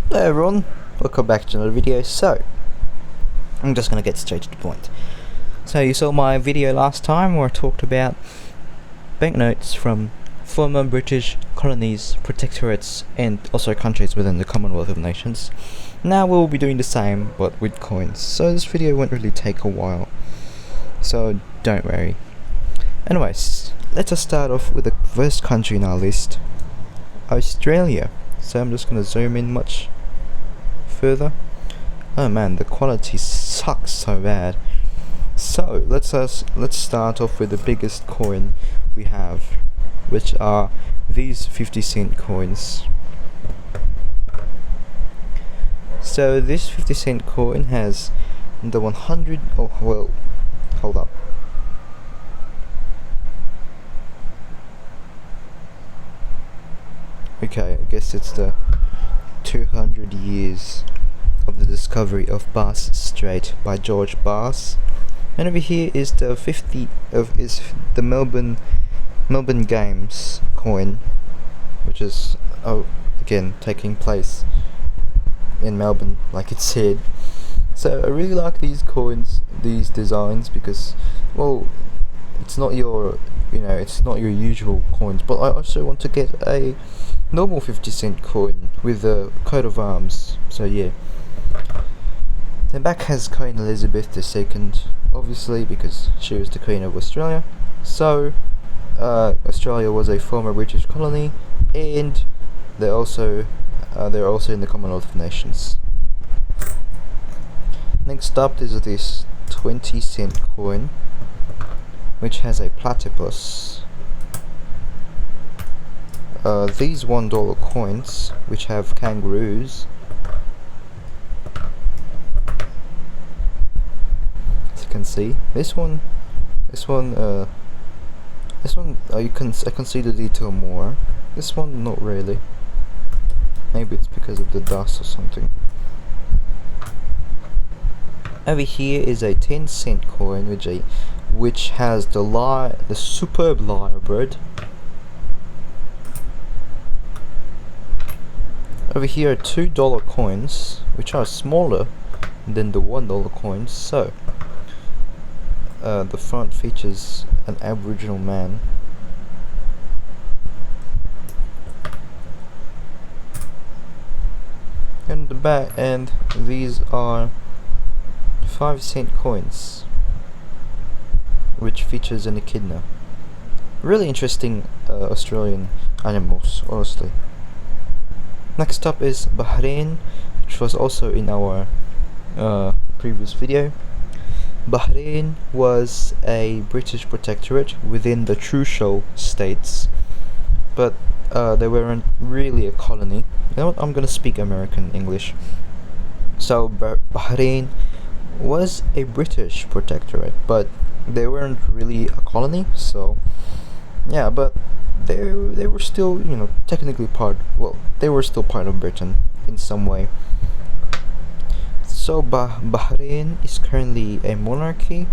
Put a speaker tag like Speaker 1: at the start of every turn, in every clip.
Speaker 1: Hello everyone, welcome back to another video. So, I'm just gonna get straight to the point. So you saw my video last time where I talked about banknotes from former British colonies, protectorates, and also countries within the Commonwealth of Nations. Now we'll be doing the same, but with coins. So this video won't really take a while, so don't worry. Anyways, let us start off with the first country in our list, Australia. So I'm just gonna zoom in much further. Oh man, the quality sucks so bad. So let's start off with the biggest coin we have, which are these 50-cent coins. So this 50-cent coin has the 100. Oh well, hold up. Okay, I guess it's the 200 years of the discovery of Bass Strait by George Bass, and over here is the the Melbourne Games coin, which is again taking place in Melbourne, like it said. So I really like these coins, these designs, because well, it's not your usual coins, but I also want to get a normal 50-cent coin with a coat of arms. So yeah. Then back has Queen Elizabeth II, obviously, because she was the Queen of Australia. So Australia was a former British colony, and they're also in the Commonwealth of Nations. Next up is this 20-cent coin, which has a platypus. These $1 coins, which have kangaroos, as you can see. This one, I can see the detail more. This one, not really. Maybe it's because of the dust or something. Over here is a 10-cent coin, which has the superb lyrebird. Over here are $2 coins, which are smaller than the $1 coins. So the front features an Aboriginal man. And the back, and these are 5-cent coins, which features an echidna. Really interesting Australian animals, honestly. Next up is Bahrain, which was also in our previous video. Bahrain was a British protectorate within the Trucial states, but they weren't really a colony. You know what? I'm gonna speak American English. So Bahrain was a British protectorate, but they weren't really a colony. So yeah, but they were still, technically they were still part of Britain in some way. So Bahrain is currently a monarchy,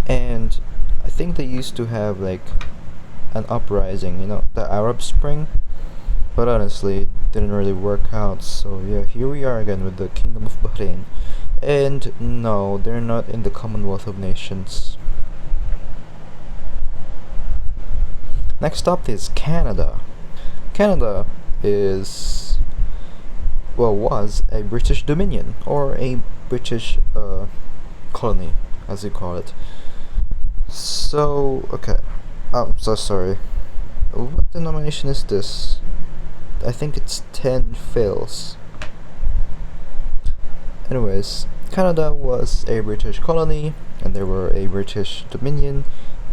Speaker 1: and I think they used to have like an uprising, the Arab Spring, but honestly it didn't really work out. So yeah, here we are again with the Kingdom of Bahrain, and no, they're not in the Commonwealth of Nations. Next up is Canada. Canada was a British dominion, or a British colony, as you call it. So, okay, I'm so sorry. What denomination is this? I think it's 10 fils. Anyways, Canada was a British colony, and they were a British dominion,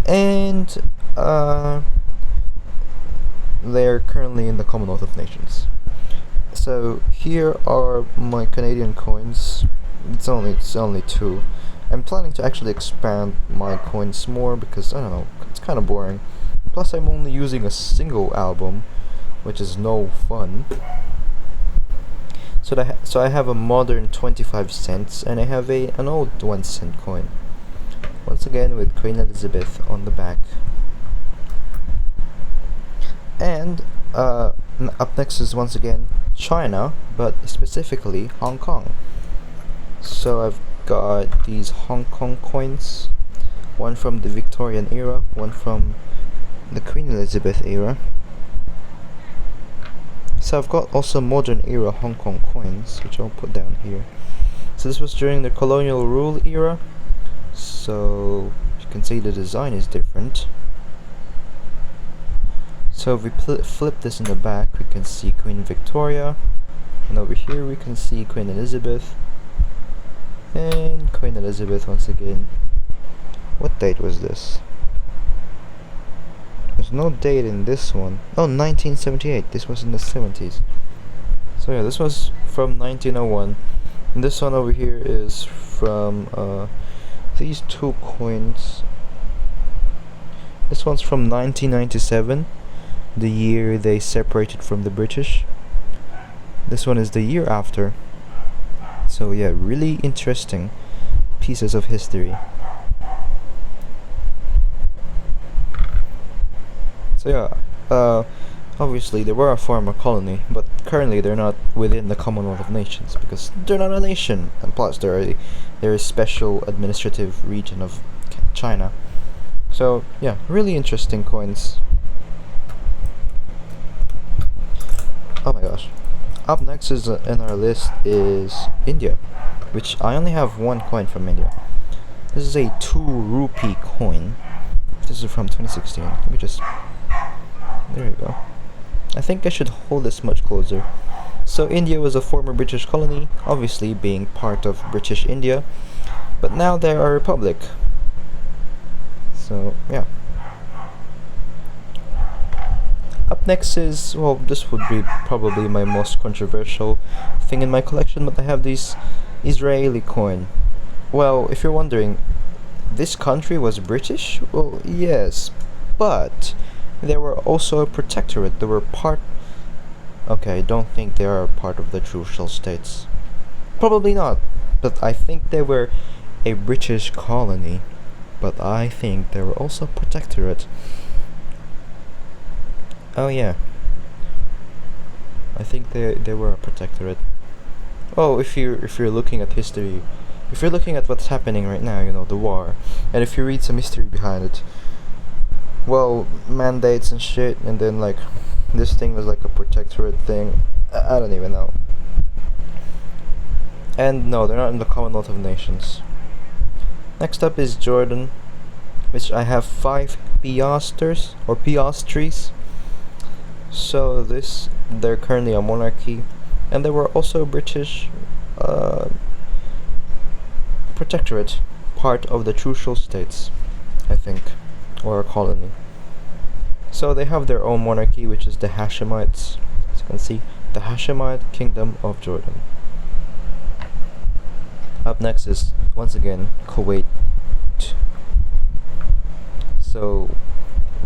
Speaker 1: and they're currently in the Commonwealth of Nations. So here are my Canadian coins. It's only 2. I'm planning to actually expand my coins more, because I don't know, it's kind of boring. Plus I'm only using a single album, which is no fun. So I have a modern 25 cents, and I have an old 1-cent coin. Once again with Queen Elizabeth on the back. And up next is once again China, but specifically Hong Kong. So I've got these Hong Kong coins, one from the Victorian era, one from the Queen Elizabeth era. So I've got also modern era Hong Kong coins, which I'll put down here. So this was during the colonial rule era, so you can see the design is different. So if we flip this in the back, we can see Queen Victoria, and over here we can see Queen Elizabeth, and Queen Elizabeth once again. What date was this? There's no date in this one. Oh, 1978. This was in the 70s. So yeah, this was from 1901. And this one over here is from these two coins. This one's from 1997, the year they separated from the British. This one is the year after. So yeah, really interesting pieces of history. So yeah, obviously they were a former colony, but currently they're not within the Commonwealth of Nations because they're not a nation, and plus they're a special administrative region of China. So yeah, really interesting coins. Oh my gosh. Up next is in our list is India, which I only have one coin from India. This is a 2 rupee coin. This is from 2016. Let me just... There you go. I think I should hold this much closer. So India was a former British colony, obviously being part of British India, but now they are a republic. So yeah. Up next is, well, this would be probably my most controversial thing in my collection, but I have this Israeli coin. Well, if you're wondering, this country was British? Well, yes, but they were also a protectorate. They were part... Okay, I don't think they are part of the crucial states. Probably not, but I think they were a British colony. But I think they were also protectorate. Oh yeah, I think they were a protectorate. Oh, if you're looking at history, if you're looking at what's happening right now, you know, the war, and if you read some history behind it, well, mandates and shit, and then like this thing was like a protectorate thing. I don't even know. And no, they're not in the Commonwealth of Nations. Next up is Jordan, which I have 5 piastres or piastres. So they're currently a monarchy, and they were also a British protectorate, part of the crucial states, I think, or a colony. So they have their own monarchy, which is the Hashemites. As you can see, the Hashemite Kingdom of Jordan. Up next is, once again, Kuwait. So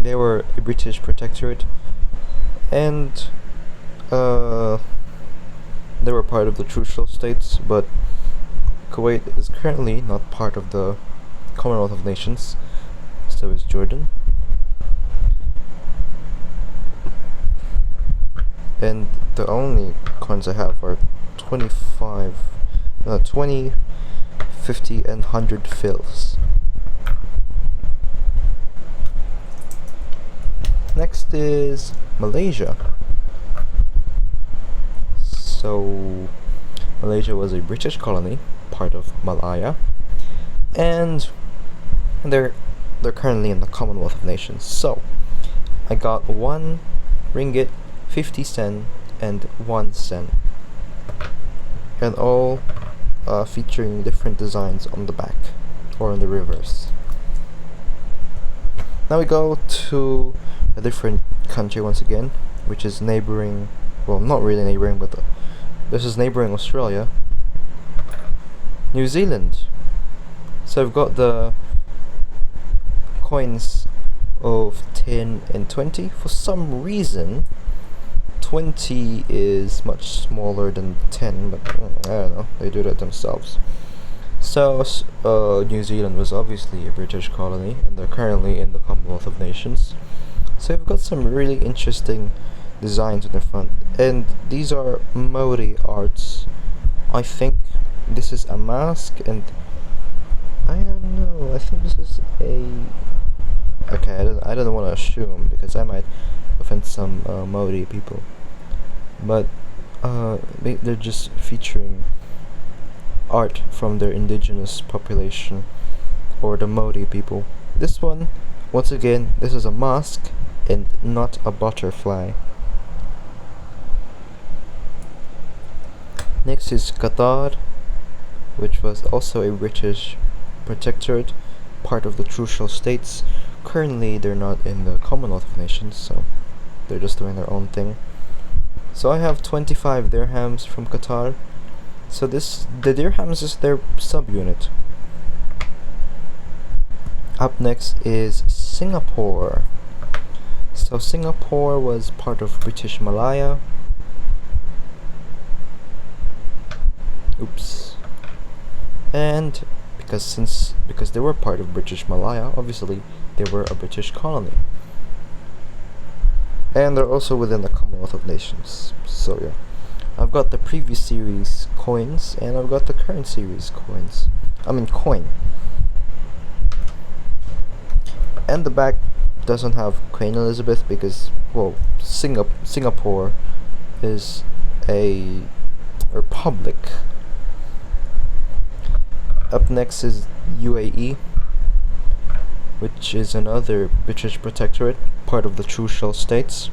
Speaker 1: they were a British protectorate, and they were part of the crucial states, but Kuwait is currently not part of the Commonwealth of Nations. So is Jordan. And the only coins I have are 20, 50 and 100 fils. Next is Malaysia. So Malaysia was a British colony, part of Malaya, and they're currently in the Commonwealth of Nations. So I got 1 ringgit, 50 cent, and 1 cent, and all featuring different designs on the back or on the reverse. Now we go to a different country once again, which is neighboring, well, not really neighboring, but this is neighboring Australia, New Zealand. So I've got the coins of 10 and 20. For some reason 20 is much smaller than 10, but I don't know, they do that themselves. So New Zealand was obviously a British colony, and they're currently in the Commonwealth of Nations. So we've got some really interesting designs on the front. And these are Maori arts. I think this is a mask, and I don't know, I think this is a... Okay, I don't want to assume because I might offend some Maori people. But they're just featuring art from their indigenous population, or the Maori people. This one, once again, this is a mask and not a butterfly. Next is Qatar, which was also a British protectorate, part of the Trucial States. Currently they're not in the Commonwealth of Nations, so they're just doing their own thing. So I have 25 dirhams from Qatar. So the dirhams is their subunit. Up next is Singapore. So Singapore was part of British Malaya. Oops. And because they were part of British Malaya, obviously they were a British colony. And they're also within the Commonwealth of Nations. So yeah. I've got the previous series coins and I've got the current series coins. Coin. And the back doesn't have Queen Elizabeth because, well, Singapore is a republic. Up next is UAE, which is another British protectorate, part of the Trucial States,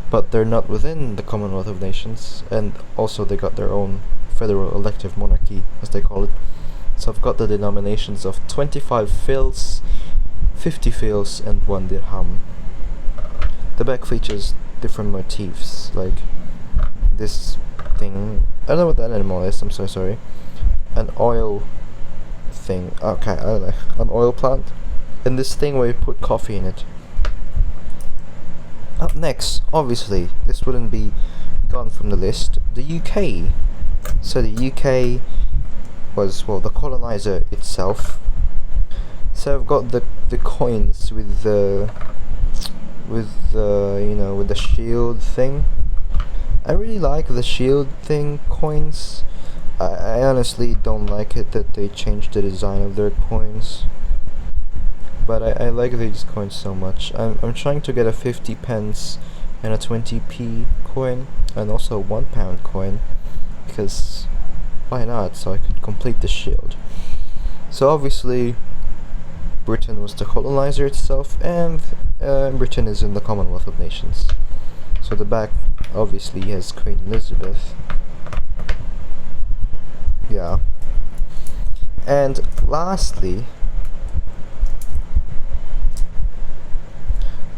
Speaker 1: but they're not within the Commonwealth of Nations, and also they got their own federal elective monarchy, as they call it. So I've got the denominations of 25 fils, 50 fils, and 1 dirham. The back features different motifs, like this thing. I don't know what that animal is, I'm so sorry. An oil thing. Okay, I don't know. An oil plant. And this thing where you put coffee in it. Up next, obviously, this wouldn't be gone from the list, the UK. So the UK was, well, the colonizer itself. So I've got the coins with the shield thing. I really like the shield thing coins. I honestly don't like it that they changed the design of their coins, but I like these coins so much. I'm trying to get a 50 pence and a 20p coin, and also a £1 coin, because why not, so I could complete the shield. So obviously Britain was the colonizer itself, and Britain is in the Commonwealth of Nations. So the back obviously has Queen Elizabeth. Yeah. And lastly,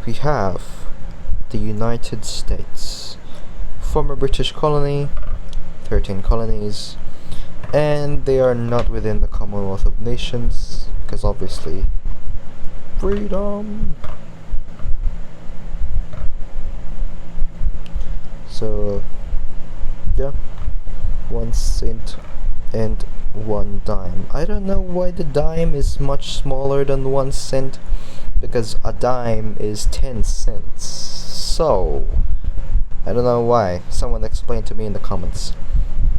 Speaker 1: we have the United States, former British colony, 13 colonies, and they are not within the Commonwealth of Nations, because obviously freedom. So yeah, 1 cent and 1 dime. I don't know why the dime is much smaller than 1 cent, because a dime is 10 cents. So I don't know why. Someone explain to me in the comments.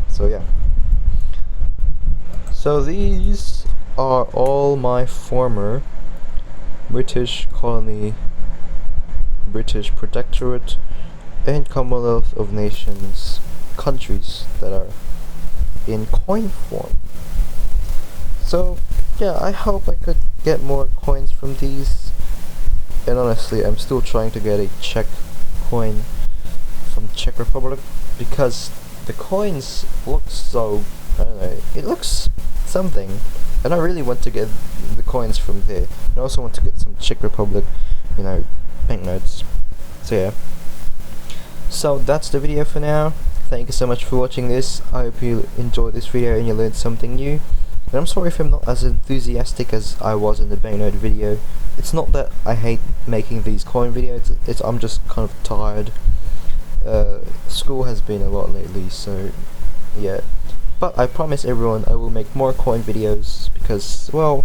Speaker 1: So yeah. So these are all my former British colony, British protectorate, and Commonwealth of Nations countries that are in coin form. So yeah, I hope I could get more coins from these, and honestly I'm still trying to get a Czech coin from Czech Republic, because the coins look so, I don't know, it looks something, and I really want to get the coins from there. I also want to get some Czech Republic, banknotes. So yeah, so that's the video for now. Thank you so much for watching this. I hope you enjoyed this video and you learned something new. And I'm sorry if I'm not as enthusiastic as I was in the banknote video. It's not that I hate making these coin videos, I'm just kind of tired. School has been a lot lately, so yeah. But I promise everyone I will make more coin videos, because, well,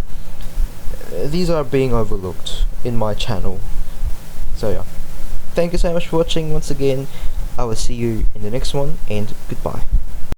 Speaker 1: these are being overlooked in my channel. So yeah. thank you so much for watching once again. I will see you in the next one, and goodbye.